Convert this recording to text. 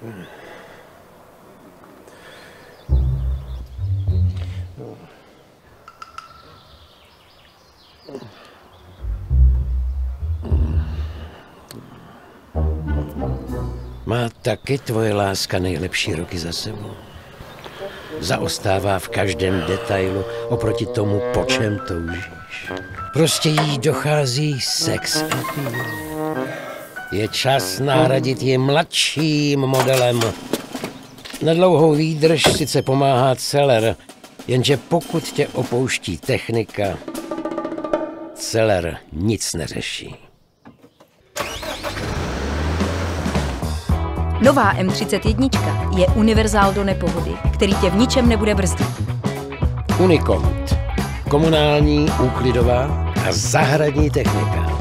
Má taky tvoje láska nejlepší roky za sebou. Zaostává v každém detailu oproti tomu, po čem toužíš. Prostě jí dochází sex appeal. Je čas nahradit ji mladším modelem. Na dlouhou výdrž sice pomáhá Celer, jenže pokud tě opouští technika, Celer nic neřeší. Nová M31 je univerzál do nepohody, který tě v ničem nebude brzdit. Unicompt. Komunální, úklidová a zahradní technika.